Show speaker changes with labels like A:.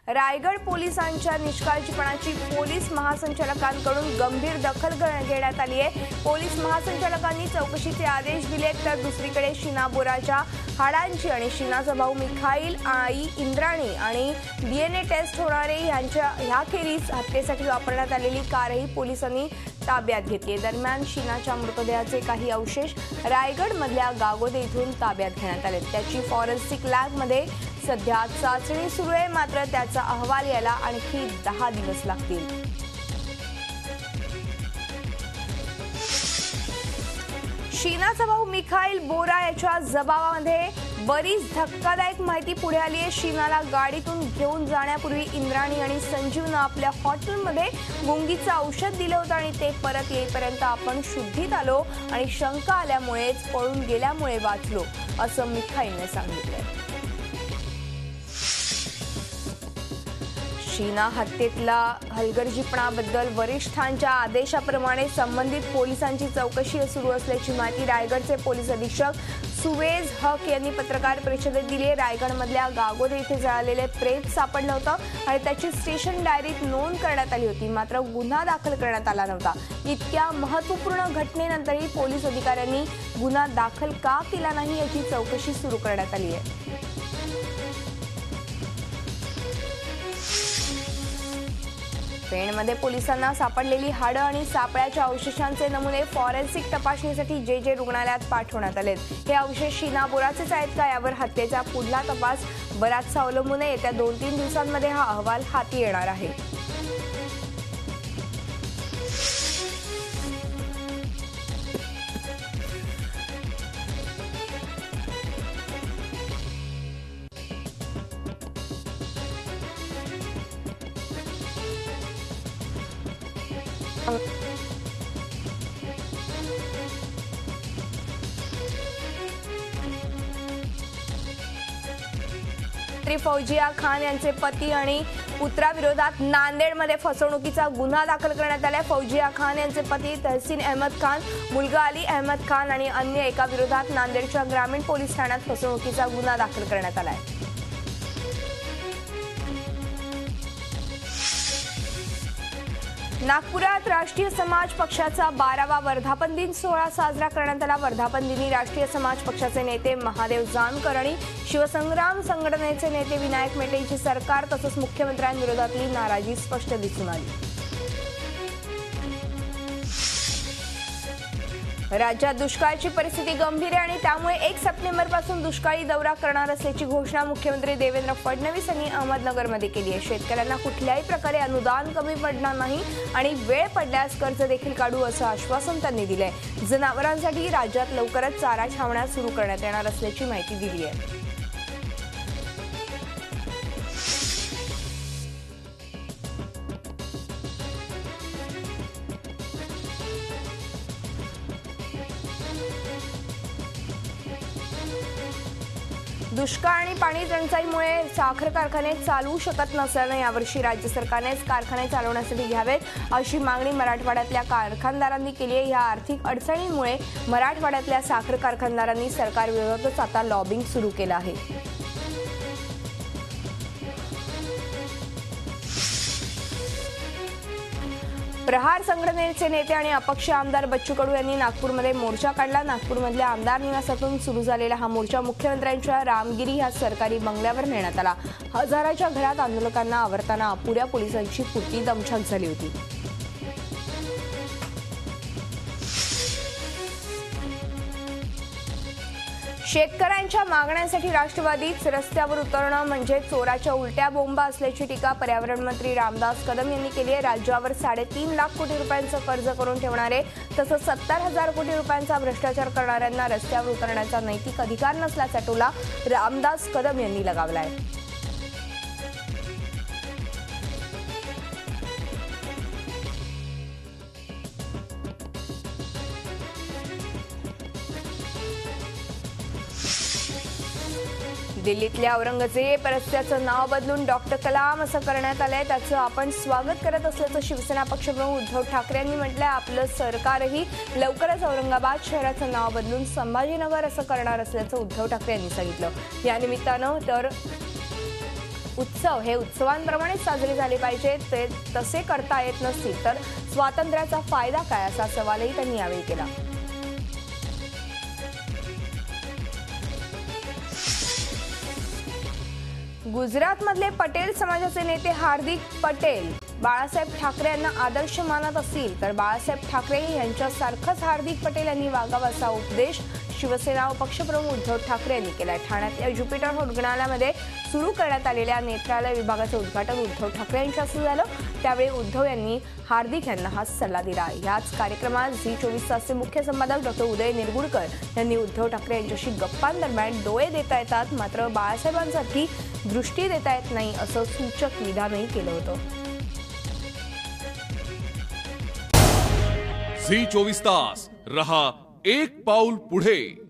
A: रायगड पोलिसांच्या निष्काळजीपणाची पोलीस महासंचालकांकडून गंभीर दखल घेण्यात आली आहे। पोलीस महासंचालकांनी चौकशीचे आदेश दिले, तर दुसरीकडे शीना बोराच्या हाडांची आणि शीनाचा भाऊ मिखाईल, आई इंद्राणी आणि डीएनए टेस्ट होणारे ह्याखेरीज हत्येसाठी वापरण्यात आलेली कारही पोलिसांनी ताब्यात घेतली। दरम्यान शीनाच्या मृतदेहाचे काही अवशेष रायगडमधल्या गागोदे इथून ताब्यात घेण्यात आले। त्याची फॉरेन्सिक लॅबमध्ये सध्या चाचणी सुरू आहे, मात्र त्याचा अहवाल यायला आणखी 10 दिवस लागतील। शीनाचा भाऊ मिखाईल बोरा याच्या जबाबामध्ये बरीच धक्कादायक माहिती पुढे आली आहे। शीनाला गाडीतून घेऊन जाण्यापूर्वी इंद्राणी आणि संजीवनं आपल्या हॉटेलमध्ये गुंगीचं औषध दिलं होतं आणि ते परत येईपर्यंत आपण शुद्धीत आलो आणि शंका आल्यामुळेच पळून गेल्यामुळे वाचलो, असं मिखाईलने सांगितलंय। शीना हत्येतला हलगर्जीपणाबद्दल वरिष्ठांच्या आदेशाप्रमाणे संबंधित पोलिसांची चौकशी सुरू असल्याची माहिती रायगडचे पोलीस अधीक्षक सुवेज हक यांनी पत्रकार परिषदेत दिली। रायगडमधल्या गागोदे इथे जळालेले प्रेत सापडलं होतं आणि त्याची स्टेशन डायरीत नोंद करण्यात आली होती, मात्र गुन्हा दाखल करण्यात आला नव्हता। इतक्या महत्त्वपूर्ण घटनेनंतरही पोलीस अधिकाऱ्यांनी गुन्हा दाखल का केला नाही याची चौकशी सुरू करण्यात आली आहे। पेणमध्ये पोलिसांना सापडलेली हाडं आणि सापळ्याच्या अवशेषांचे नमुने फॉरेन्सिक तपासणीसाठी जे रुग्णालयात पाठवण्यात आलेत। हे अवशेष शीना बोराचेच आहेत का यावर हत्येचा पुढला तपास बराचसा अवलंबून आहे। येत्या 2-3 दिवसांमध्ये हा अहवाल हाती येणार आहे। फौजिया खान यांचे पती आणि पुत्राविरोधात नांदेडमध्ये फसवणुकीचा गुन्हा दाखल करण्यात आलाय। फौजिया खान यांचे पती तहसीन अहमद खान, मुलगा अली अहमद खान आणि अन्य एका विरोधात नांदेडच्या ग्रामीण पोलीस ठाण्यात फसवणुकीचा गुन्हा दाखल करण्यात आलाय। नागपुरात राष्ट्रीय समाज पक्षाचा 12वा वर्धापन दिन सोहळा साजरा करण्यात आला। वर्धापन दिनी राष्ट्रीय समाज पक्षाचे नेते महादेव जानकर आणि शिवसंग्राम संघटनेचे नेते विनायक मेटे यांची सरकार तसंच मुख्यमंत्र्यांविरोधातली नाराजी स्पष्ट दिसून आली। राज्यात दुष्काळाची परिस्थिती गंभीर आहे आणि त्यामुळे 1 सप्टेंबरपासून दुष्काळी दौरा करणार असल्याची घोषणा मुख्यमंत्री देवेंद्र फडणवीस यांनी अहमदनगरमध्ये केली आहे। शेतकऱ्यांना कुठल्याही प्रकारे अनुदान कमी पडणार नाही आणि वेळ पडल्यास कर्ज देखील काढू असं आश्वासन त्यांनी दिलंय। जनावरांसाठी राज्यात लवकरच चारा छावण्या सुरू करण्यात येणार असल्याची माहिती दिली आहे। दुष्काळ आणि पाणी टंचाईमुळे साखर कारखाने चालू शकत नसल्यानं यावर्षी राज्य सरकारनेच कारखाने चालवण्यासाठी घ्यावेत अशी मागणी मराठवाड्यातल्या कारखानदारांनी केली आहे। या आर्थिक अडचणींमुळे मराठवाड्यातल्या साखर कारखानदारांनी सरकारविरोधातच आता लॉबिंग सुरू केलं आहे। प्रहार संघटनेचे नेते आणि अपक्ष आमदार बच्चू कडू यांनी नागपूरमध्ये मोर्चा काढला। नागपूरमधल्या आमदार निवासातून सुरू झालेला हा मोर्चा मुख्यमंत्र्यांच्या रामगिरी या सरकारी बंगल्यावर नेण्यात आला। हजाराच्या घरात आंदोलकांना आवरताना अपुऱ्या पोलिसांची पुरती दमछाक झाली होती। शेतकऱ्यांच्या मागण्यांसाठी राष्ट्रवादीच रस्त्यावर उतरणं म्हणजे चोराच्या उलट्या बोंबा असल्याची टीका पर्यावरण मंत्री रामदास कदम यांनी केली आहे। राज्यावर 3.5 लाख कोटी रुपयांचं कर्ज करून ठेवणारे तसंच 70,000 कोटी रुपयांचा भ्रष्टाचार करणाऱ्यांना रस्त्यावर उतरण्याचा नैतिक अधिकार नसल्याचा टोला रामदास कदम यांनी लगावलाय। दिल्लीतल्या औरंगजेब रस्त्याचं नाव बदलून डॉक्टर कलाम असं करण्यात आलंय। त्याचं आपण स्वागत करत असल्याचं शिवसेना पक्षप्रमुख उद्धव ठाकरे यांनी म्हटलंय। आपलं सरकारही लवकरच औरंगाबाद शहराचं नाव बदलून संभाजीनगर असं करणार असल्याचं उद्धव ठाकरे यांनी सांगितलं। या निमित्तानं तर उत्सव हे उत्सवांप्रमाणे साजरे झाले पाहिजेत, ते तसे करता येत नसतील तर स्वातंत्र्याचा फायदा काय, असा सवालही त्यांनी यावेळी केला. गुजरातमधले पटेल समाजाचे नेते हार्दिक पटेल बाळासाहेब ठाकरे यांना आदर्श मानत असतील तर बाळासाहेब ठाकरे यांच्यासारखंच हार्दिक पटेल यांनी वागावं, असा उपदेश शिवसेना पक्षप्रमुख उद्धव ठाकरे यांनी केला. ठाण्यातल्या ज्युपिटर रुग्णालयामध्ये सुरू करण्यात आलेल्या नेत्रालय विभागाचं उद्घाटन उद्धव ठाकरे यांच्या हस्ते झालं. त्यावेळी उद्धव यांनी हार्दिक यांना हा सल्ला दिला. याच कार्यक्रमात झी 24 तासचे मुख्य संपादक डॉ. उदय निरगुडकर यांनी उद्धव ठाकरे यांच्याशी गप्पांदरम्यान डोळे देता येतात मात्र बाळासाहेबांसारखी दृष्टी देता येत नाही, असं सूचक विधानही केलं होतं.
B: झी 24 तास रहा एक पाऊल पुढे.